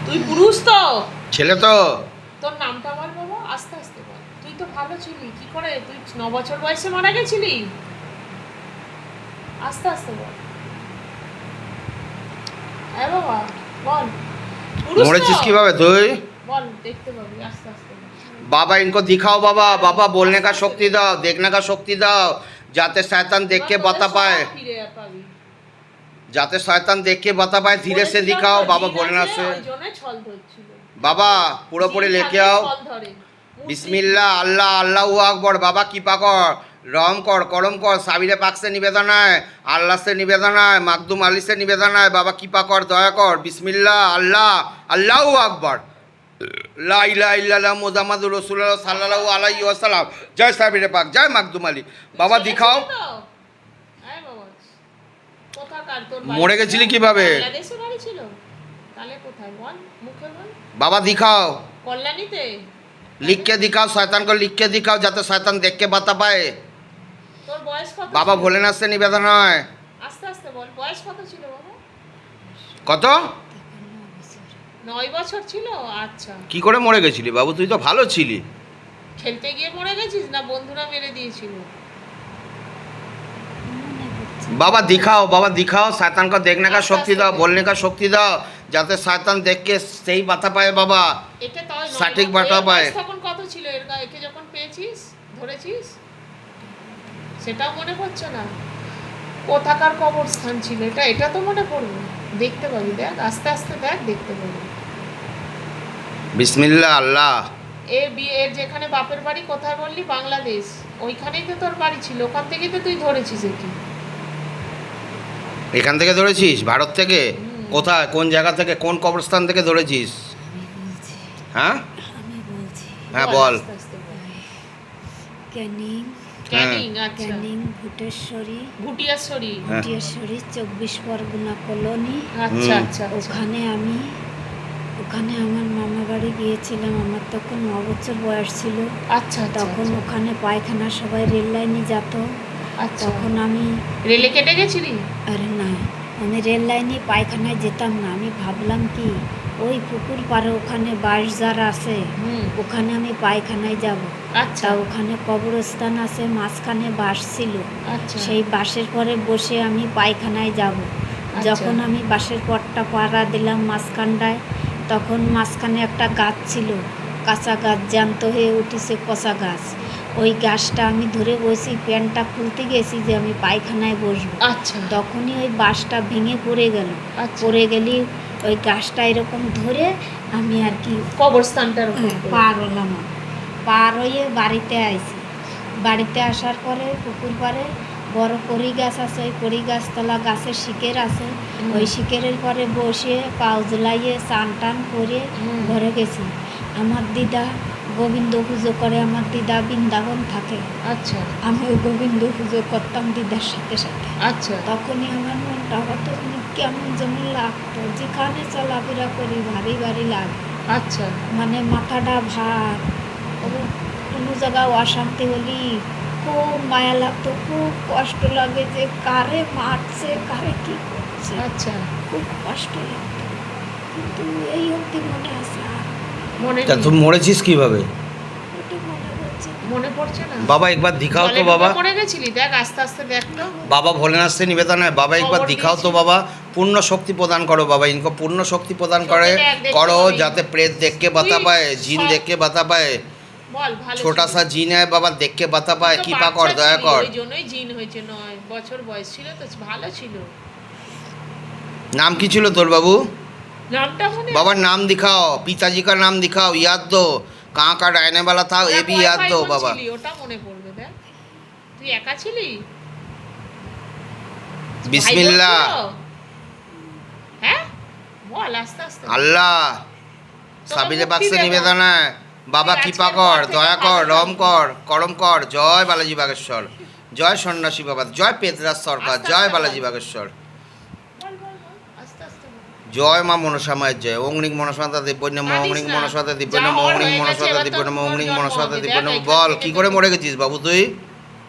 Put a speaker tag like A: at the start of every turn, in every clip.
A: তুই পুরুষ তো?
B: ছেলে তো।
A: তোর নামটা বল বাবা, আস্তে আস্তে বল। তুই তো ভালো ছিলি, কি করে তুই 9 বছর বয়সে মারা গেছিলি? আস্তে আস্তে বল। হ্যাঁ বাবা বল। পুরুষ তো?
B: মরেছিস কিভাবে তুই?
A: বল, দেখতে পাবি, আস্তে আস্তে বল।
B: बाबा इनको दिखाओ बाबा, बाबा बोलने का शक्ति दाओ, देखने का शक्ति दाओ, जाते शैतान देख के बता पाए,
A: ফিরে পাবি।
B: जाते शैतान देख के बता पाए, धीरे से दिखाओ बाबा भोलेनाथ से।
A: ওই জন্য ছল ধরছিল।
B: बाबा পুরোপুরি लेके आओ।
A: ছল ধরে।
B: বিসমিল্লাহ আল্লাহ আল্লাহু আকবর। বাবা কৃপা কর, রহম কর, করম কর। সাবিরে পাক से निवेदन है, আল্লাহ से निवेदन है, মাকদুম আলী से निवेदन है। বাবা কৃপা কর, দয়া কর। বিসমিল্লাহ আল্লাহ আল্লাহু আকবর। লা ইলাহা ইল্লাল্লাহ মুহাম্মাদুর রাসূলুল্লাহ সাল্লাল্লাহু আলাইহি ওয়াসাল্লাম। জয় সাবিরে পাক, জয় মাকদুম আলী। বাবা দিখাও।
A: হ্যাঁ বাবা। কোথাকার তোর বাড়ি?
B: মরে গেছিলি কিভাবে?
A: বাংলাদেশে বাড়ি ছিল? তাহলে কোথায় বল, মুখে বল।
B: बाबा दिखाओ,
A: কল্যাণীতে?
B: लिख के दिखाओ, शैतान को लिख के दिखाओ, जाते शैतान देख के बता पाए।
A: তোর বয়স কত?
B: बाबा
A: ছিল?
B: भोलेनाथ से निवेदन है।
A: আস্তে আস্তে বল, বয়স কত ছিল বাবা?
B: কত?
A: 9 বছর ছিল? আচ্ছা।
B: কি করে মরে গেছিলি বাবু? তুই তো ভালো ছিলি।
A: খেলতে গিয়ে মরে গেছিস না বন্ধুরা মেরে দিয়েছিল?
B: बाबा दिखाओ, बाबा दिखाओ, शैतान को देखने का शक्ति दो, बोलने का शक्ति दो, जाते शैतान देख के सही बता पाए बाबा।
A: এটা তাও নয়।
B: সঠিক বাতা পায়।
A: তখন কত ছিল একে যখন পেয়েছিস, ধরেছিস? সেটাও মনে পড়ছে না। কোথাকার কবরস্থান ছিল এটা? এটা তো মনে পড়বে। দেখতে পাবি, দেখ আস্তে আস্তে দেখ, দেখতে পাবি।
B: বিসমিল্লাহ আল্লাহ।
A: এর যেখানে বাপের বাড়ি কোথায় বললি? বাংলাদেশ। ওইখানেই তো তোর বাড়ি ছিল, ওখান থেকেই তো তুই ধরেছিস একে।
B: এখান থেকে ধরেছিস? ভারত থেকে? কোথায়, কোন জায়গা থেকে, কোন কবরস্থান থেকে ধরেছিস? হ্যাঁ হ্যাঁ বল।
A: আস্তে আস্তে বল।
C: ক্যানিং
A: ক্যানিং, আচ্ছা।
C: ক্যানিং ভুটেশ্বরী
A: ভুটিয়াশ্বরী।
B: হ্যাঁ।
C: ভুটিয়াশ্বরী 24 পরগনা কলোনি।
A: আচ্ছা আচ্ছা আচ্ছা।
C: ওখানে আমার মামা বাড়ি গিয়েছিলাম। আমার তখন 9 বছর বয়স ছিল।
A: আচ্ছা আচ্ছা,
C: তখন
A: আচ্ছা।
C: ওখানে পায়খানা সবাই রেল লাইনে যেত।
A: আচ্ছা।
C: তখন আমি
A: রেলে কেটে গেছিলি?
C: আরে না, আমি রেল লাইনে পায়খানায় যেতাম না। আমি ভাবলাম কি ওই পুকুর পাড়ে ওখানে বাঁশ যার আছে, ওখানে আমি পায়খানায় যাব।
A: আচ্ছা
C: তা ওখানে কবরস্থান আছে, মাঝখানে বাঁশ ছিল।
A: আচ্ছা।
C: সেই বাঁশের পরে বসে আমি পায়খানায় যাব। যখন আমি বাঁশের পটটা পাড়া দিলাম মাঝখানটায়, তখন মাঝখানে একটা গাছ ছিল, কাঁচা গাছ, জ্যান্ত হয়ে উঠেছে, পচা গাছ। ওই গাছটা আমি ধরে বসি, প্যান্টটা খুলতে গেছি যে আমি পায়খানায় বসবো।
A: আচ্ছা।
C: তখনই ওই বাঁশটা ভেঙে পড়ে গেল।
A: আচ্ছা।
C: পড়ে গেলে ওই গাছটা এরকম ধরে আমি আর কি
A: কবরস্থানটার উপর
C: পার হলাম। পার হয়ে বাড়িতে আইছি। বাড়িতে আসার পরে পুকুর পাড়ে বড় কড়ি গাছ আছে, ওই কড়ি গাছতলা গাছের শিকের আছে। ওই শিকেরের পরে বসে পাও ঝুলাইয়ে চান টান করে ঘরে গেছি। আমার দিদা গোবিন্দ পুজো করে, আমার দিদা বৃন্দাবন থাকে।
A: আচ্ছা
C: আমি ওই গোবিন্দ পুজো করতাম দিদার সাথে সাথে।
A: আচ্ছা।
C: তখনই আমার মনটা কত কেমন যেমন লাগতো, যেখানে চলাফেরা করি ভারী ভারী লাগে।
A: আচ্ছা।
C: মানে মাথাটা ভার, কোনো জায়গায় অশান্তি হলি খুব মায়া লাগতো, খুব কষ্ট লাগে যে কারে মারছে, কারে কি করছে।
A: আচ্ছা।
C: খুব কষ্ট লাগতো, কিন্তু এই অবধি মনে আছে। আর
A: মনে
B: তা
A: নেই?
B: তুই মরেছিস কিভাবে?
C: ওটা মনে হচ্ছে না।
A: মনে পড়ছে না?
B: बाबा एक बार दिखाओ
A: জলে
B: तो
A: ডুবে
B: बाबा।
A: মরে গেছিলি? দেখ আস্তে আস্তে দেখ তো।
B: बाबा भोलेनाथ से निवेदन है, बाबा एक बार
A: खबर
B: दिखाओ तो
A: दीजिए।
B: बाबा। पूर्ण शक्ति प्रदान करो बाबा, इनको पूर्ण शक्ति प्रदान करे
A: देखते
B: करो,
A: पाबी।
B: जाते प्रेत देख के बता
A: তুই
B: पाए, जिन
A: সব-
B: देख के बता पाए।
A: বল ভালো
B: छोटा
A: ছিলি।
B: सा जिन है बाबा, देख के बता
A: তুই
B: पाए,
A: তো
B: कृपा कर,
A: বাচ্চা
B: दया
A: ছিলি,
B: कर।
A: ওই জন্যই জিন হয়েছে। 9 বছর বয়স ছিল তো, ভালো ছিল।
B: नाम की छिलो तोर बाबू?
A: নামটা মনে
B: बाबा नाम दिखाओ, पिताजी का नाम दिखाओ, याद दो। कहाँ का रहने वाला था ये भी याद दो बाबा।
A: ওটা মনে পড়বে। দেখ তুই একা ছিলি?
B: बिस्मिल्लाह
A: ভাই বোন ছিল? হ্যাঁ বল আস্তে আস্তে।
B: अल्लाह साबिरे पाक से निवेदन है, बाबा कृपा कर, दया कर, रम कर, करम कर। जय बालाजी बागेश्वर, जय सन्यासी बाबा, जय पेदराज सरकार, जय बालाजी बागेश्वर,
A: বল বল বল আস্তে আস্তে বল।
B: जय माँ मनसा माয়ের जय। ओम ह्रीं मनसा दिव्य नम, ओम ह्रीं मनसा दिव्य नम, ओम ह्रीं मनसा दिव्य नम, ओम ह्रीं मनसा दिव्य नम। বল কি করে মরে গেছিস বাবু তুই?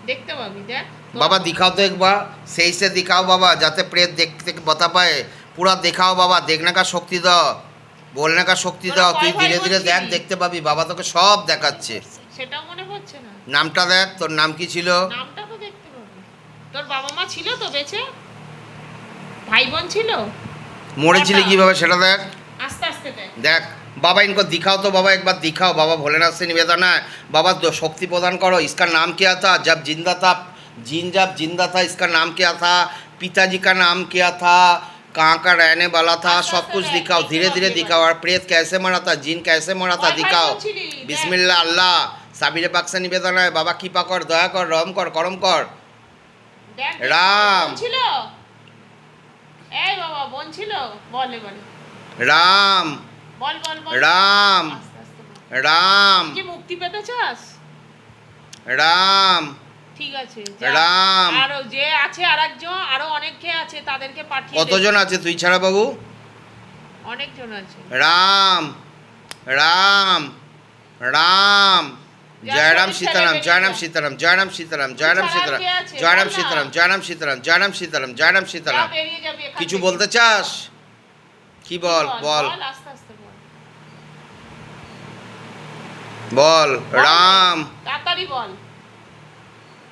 A: দেখতে পাবি। দেখ
B: बाबा दिखाओ तो एक बार, सही से दिखाओ बाबा, जाते प्रेत देख के बता पाए। पूरा दिखाओ बाबा, देखने का शक्ति दाও, बोलने का शक्ति
A: তোরা
B: দাও।
A: কয়
B: তুই
A: ভাই
B: ধীরে ধীরে দেখ,
A: বলছিলি?
B: দেখতে পাবি বাবা তোকে সব দেখাচ্ছে।
A: সেটাও মনে পড়ছে না।
B: নামটা দেখ, তোর নাম কি ছিল?
A: নামটা তো দেখতে পাবি। তোর বাবা মা ছিল তো বেঁচে? ভাই বোন ছিল?
B: মরেছিলি
A: কটা?
B: কিভাবে সেটা দেখ।
A: আস্তে আস্তে দেখ।
B: দেখ बाबा, इनको दिखाओ तो बाबा, एक बार दिखाओ बाबा। भोलेनाथ से निवेदन है बाबा, दो शक्ति प्रदान करो। इसका नाम क्या था जब जिंदा था? जब जिंदा था इसका नाम क्या था? पिताजी का नाम क्या था? कहाँ का रहने वाला था? सब कुछ दिखाओ, धीरे धीरे दिखाओ। और प्रेत कैसे मरा था, जिन कैसे मरा था, दिखाओ। बिस्मिल्लाह अल्लाह, साबिरे पाक से निवेदन है बाबा, कृपा कर, दया कर, रहम कर, करम कर।
A: দেখ,
B: রাম।
A: বোন ছিল? এই বাবা, বোন ছিল? বল এবারে।
B: राम
A: বল বল বল।
B: রাম।
A: আস্তে আস্তে বল।
B: राम
A: কি মুক্তি পেতে চাস?
B: राम
A: ঠিক আছে, যা।
B: রাম।
A: আর যে আছে আরেকজন, আরো অনেকে আছে, তাদেরকে পাঠিয়ে দে।
B: কতজন আছে তুই ছাড়া বাবু?
A: অনেকজন আছে।
B: राम राम राम जय राम सीताराम, जय राम सीताराम, जय राम सीताराम, जय राम सीताराम, जय राम सीताराम, जय राम सीताराम, जय राम सीताराम, जय राम
A: যা,
B: सीताराम।
A: বেরিয়ে যাবি এখান
B: কিছু
A: থেকে।
B: বলতে চাস? কি বল বল
A: বল আস্তে আস্তে বল।
B: বল।
A: বল।
B: রাম।
A: তাড়াতাড়ি বল।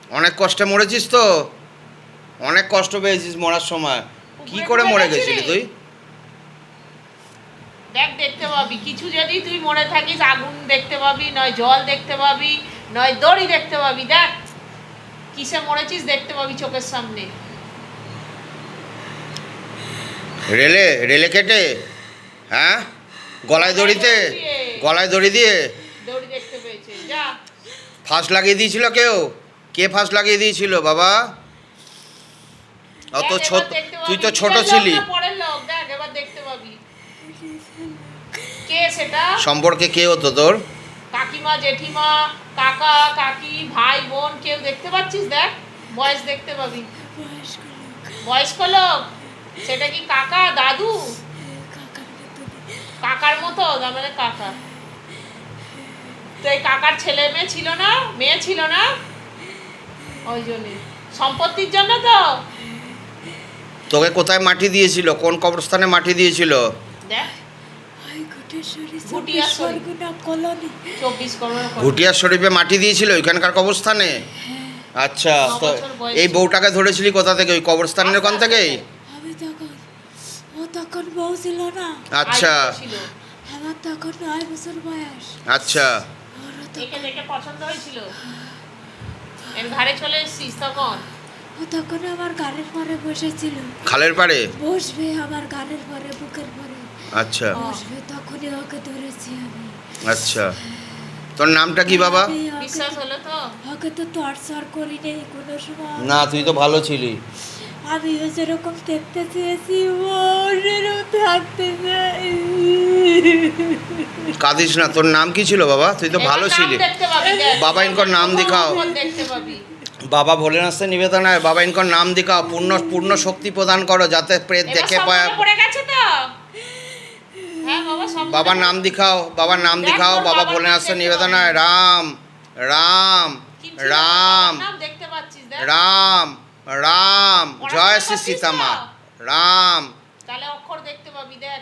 B: অনেক কষ্টে মরেছিস তো, অনেক কষ্ট পেয়েছিস মরার সময়। কি করে মরে গেছিলি তুই?
A: দেখ, দেখতে পাবি কিছু। যদি তুই মরে থাকিস, আগুন দেখতে পাবি, নয় জল দেখতে পাবি, নয় দড়ি দেখতে পাবি। দেখ কিসে মরেছিস দেখতে পাবি চোখের সামনে।
B: রেলে রেলে কেটে? হ্যাঁ, গলায় দড়িতে? গলায় দড়ি দিয়ে
A: দড়ি দেখতে পেয়েছে। যা।
B: ফাঁস লাগিয়ে দিয়েছিল কেউ? কে ফাঁস লাগিয়ে দিয়েছিল বাবা? অত
A: দেখ,
B: ছোট,
A: এবার দেখতে
B: তুই
A: পাবি।
B: তো ছোট
A: নিজের লোক
B: ছিলি।
A: না পরের লোক, দেখ এবার দেখতে পাবি। কে সেটা?
B: সম্পর্কে কে হতো তোর?
A: কাকিমা, জেঠিমা, কাকা, কাকি, ভাই, বোন, কেউ দেখতে পাচ্ছিস? দেখ, বয়স দেখতে পাবি। বয়স্ক লোক। সেটা কি কাকা, দাদু? কাকার মতো, তার মানে কাকা। তো এই কাকার ছেলে মেয়ে ছিল না? মেয়ে ছিল না? ওই জন্যে সম্পত্তির জন্য তো।
B: তোকে কোথায় মাটি দিয়েছিল? কোন কবরস্থানে মাটি দিয়েছিল?
A: দেখ, ঘুটিয়া
C: কলোনি
A: 24 করোনা
B: ঘুটিয়া শরীফে মাটি দিয়েছিল, ওইখানকার কবরস্থানে? আচ্ছা, তো
A: বছর বয়স
B: এই
A: ছিল।
B: বউটাকে ধরেছিলি কোথা থেকে? ওই কবরস্থানের ওখান থেকেই?
C: আমি তখন, ও তখন বউ ছিল না,
B: আচ্ছা
C: আমার তখন 9 বছর বয়স।
B: আচ্ছা।
C: ওরা
A: একে দেখে পছন্দ হয়েছিল, এর ঘাড়ে চলে এসেছিস তখন।
C: ও তখন আমার গানের পরে বসেছিল।
B: খালের পাড়ে?
C: বসবে আমার গানের পরে, বুকের পরে
B: আচ্ছা
C: বসবে, তখনই ওকে ধরেছি আমি।
B: আচ্ছা। তোর নামটা কি বাবা?
C: আমি ওকে-
A: বিশ্বাস হলো তো?
C: ওকে তো টর্চার করি নেই কোনো সময়।
B: না, তুই তো ভালো ছিলি।
C: আমিও যেরকম দেখতে চেয়েছি, ও সেরকম থাকতে চাই।
B: কাঁদিস না। তোর নাম কি ছিল বাবা? তুই তো
A: এবার
B: ভালো
A: নাম
B: ছিলি।
A: দেখতে পাবি, দেখ।
B: বাবা, ইনকর নাম দিখাও।
A: এবার দেখতে পাবি।
B: বাবা ভোলেনাথ से निवेदन है बाबा, इनको नाम दिखाओ। पूर्ण पूर्ण शक्ति प्रदान करो যাতে प्रेत
A: এবার
B: देखे
A: সব
B: पाए।
A: মনে পড়ে গেছে তো? হ্যাঁ বাবা, সব
B: बाबा
A: মনে
B: नाम दिखाओ, बाबा नाम
A: देख,
B: दिखाओ।
A: তোর
B: बाबा
A: বাবার
B: भोलेनाथ
A: নাম
B: से
A: দেখতে
B: निवेदन
A: পাবি।
B: है राम राम
A: কি ছিল?
B: राम
A: নাম দেখতে পাচ্ছিস? দেখ।
B: राम राम। जय श्री
A: পড়াশোনা
B: सीता
A: করছিস
B: माँ।
A: তো?
B: राम
A: তাহলে অক্ষর দেখতে পাবি। দেখ,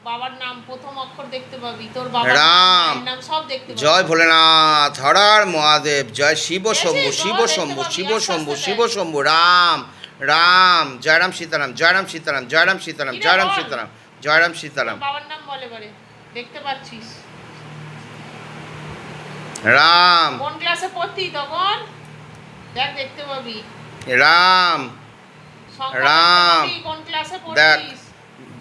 A: বাবার নাম প্রথম অক্ষর দেখতে পাবি, তোর বাবার নাম,
B: রাম।
A: মায়ের নাম সব দেখতে পাবি।
B: जय भोलेनाथ, हर हर महादेव, जय शिव शंभु,
A: দেখছিস?
B: शिव
A: বাবা
B: शंभु,
A: দেখতে
B: शिव
A: পাবি, আস্তে
B: शंभु,
A: আস্তে
B: शिव
A: দেখ।
B: शंभु। राम राम, जय राम सीताराम, जय राम सीताराम, जय राम सीताराम,
A: কিরে
B: जय राम
A: বল?
B: सीताराम, जय राम
A: তোর
B: सीताराम।
A: বাবার নাম বলে এবারে, দেখতে পাচ্ছিস?
B: राम
A: কোন ক্লাসে পড়তি তখন? দেখ, দেখতে পাবি।
B: राम
A: সংখ্যা
B: রাম।
A: দেখতে পাবি, কোন ক্লাসে
B: দেখ।
A: পড়তিস?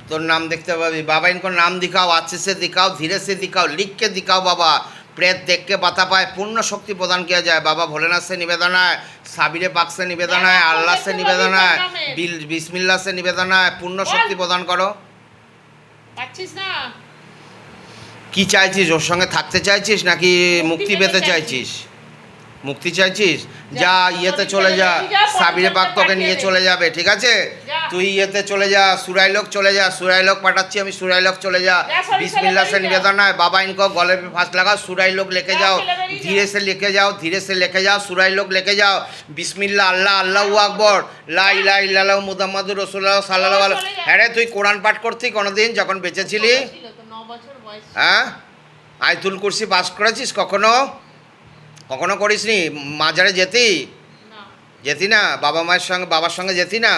B: तो नाम देखते भाभी बाबा, इनको नाम दिखाओ, अच्छे से दिखाओ, धीरे से दिखाओ, लिख के दिखाओ बाबा। प्रेत देख के बता पाए, पूर्ण शक्ति प्रदान किया जाए। बाबा भोलेनाथ से निवेदन है, साबिरे पाक से निवेदन है, अल्लाह से निवेदन है, बिस्मिल्लाह से निवेदन है, पूर्ण शक्ति प्रदान करो।
A: পাচ্ছিস না?
B: কি চাইছিস? ওর সঙ্গে থাকতে চাইছিস নাকি মুক্তি পেতে চাইছিস? মুক্তি চাইছিস?
A: যা,
B: যা ইয়েতে চলে যা, সাবিরে পাক তোকে নিয়ে চলে যাবে, ঠিক আছে?
A: যা।
B: তুই ইয়েতে চলে যা, সুরাইলোক চলে যা, সুরাইলোক পাঠাচ্ছি আমি, সুরাইলোক চলে যা।
A: যা, সরি,
B: बिस्मिल्लाह से
A: चले बेरिए
B: निवेदन है, बाबा इनको गले पे फांस लगा, सुराइलोक लेके
A: जा,
B: जाओ,
A: चले बेरिए जा।
B: धीरे से लेके जाओ, धीरे से लेके जाओ, सुराइलोक लेके जाओ। बिस्मिल्लाह अल्लाह अल्लाहु আকবার, লা ইলাহা ইল্লাল্লাহু মুহাম্মাদুর রাসূলুল্লাহ সাল্লাল্লাহু আলাইহি।
A: চলে যা।
B: হ্যাঁ রে, তুই কোরআন পাঠ করতি কোনোদিন যখন বেঁচে ছিলি?
A: ছিল তো 9 বছর বয়স।
B: হ্যাঁ, আয়াতুল কুরসি পাস করেছিস কখনো? কখনো করিসনি? মাজারে যেতি?
A: না।
B: যেতি না? বাবা মায়ের সঙ্গে, বাবার সঙ্গে যেতি না?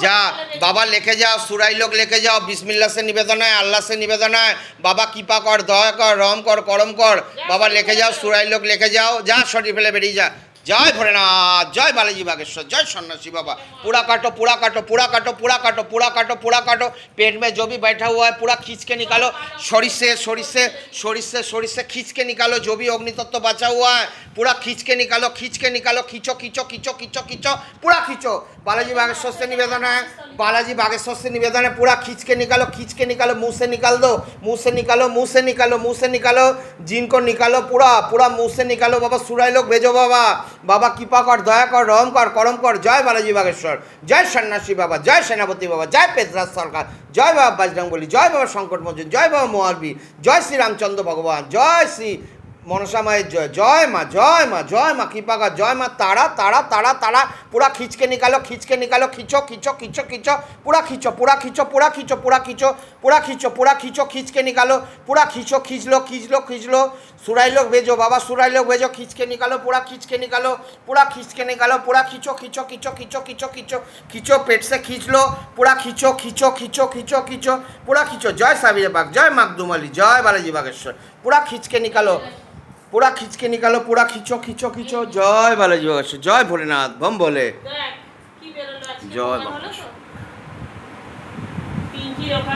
B: যা, বাবা লেখে যাও, সুরাইলোক লেখে যাও, বিসমিল্লাহ সে নিবেদন হয়, আল্লাহ সে নিবেদন হয়, বাবা কৃপা কর, দয়া কর, রহম কর, করম কর, বাবা লেখে যাও, সুরাইলোক লেখে যাও, যা শরীর ফেলে বেরিয়ে যা। জয় ভোলেনাথ, জয় বালাজি बागेश्वर, जय सन्यासी बाबा। पूरा काटो, पूरा काटो, पूरा काटो, पूरा काटो, पूरा काटो, पूरा काटो। पेट में जो भी बैठा हुआ है पूरा खींच के निकालो, शरीर से शरीर से खींच के निकालो, जो भी अग्नि तत्व बचा हुआ है पूरा खींच के निकालो, खींच के निकालो, खींचो खींचो खींचो खींचो खींचो, पूरा खींचो। बालाजी बागेश्वर से निवेदन है, बालाजी बागेश्वर से निवेदन है, पूरा खींच के निकालो, खींच के निकालो, मुंह से निकाल दो, मुंह से निकालो, मुंह से निकालो, मुंह से निकालो, जिनको निकालो पूरा पूरा मुंह से निकालो। बाबा सुराई लोग भेजो, बाबा बाबा कृपा कर, दया कर, रहम कर, करम कर। जय बालाजी बागेश्वर, जय सन्यासी बाबा, जय सेनापति बाबा, जय पेदराज सरकार, जय बाबा बजरंगबली, जय बाबा संकट मोचन, जय बाबा मोहरबी, जय श्री रामचंद्र भगवान, जय श्री मनसा माয়ের জয়, জয় মা, জয় মা, জয় মা কৃপা কর, জয় মা तारा तारा तारा तारा। पूरा खींच के निकालो, खींच के निकालो, खींचो खींचो खींचो खींचो, पूरा खींचो, पूरा खींचो, पूरा खींचो, पूरा खींचो, पूरा खींचो, पूरा खींचो, खींच के निकालो, पूरा खींचो, खींच लो खींच लो खींच लो। सुराई लोग भेजो, बाबा सुराई लोग भेजो, खींच के निकालो, पूरा खींच के निकालो, पूरा खींच के निकालो, पूरा खींचो खींचो खींचो खींचो खींचो खींचो खींचो, पेट से खींच लो, पूरा खींचो खींचो खींचो खींचो खींचो, पूरा खींचो। जय साबिरे पाक, जय मखदूम अली, जय बालाजी बागेश्वर, पूरा खींच के निकालो, पूरा खींच के निकालो, पूरा खींचो खींचो खींचो। जय बालाजी बागेश्वर, जय भोलेनाथ, बम बोले।
A: দেখ কি বেরোলো আজকে,
B: জয়
A: প্রমাণ
B: বাবা।
A: হলো তো? পিঙ্কির ওখানে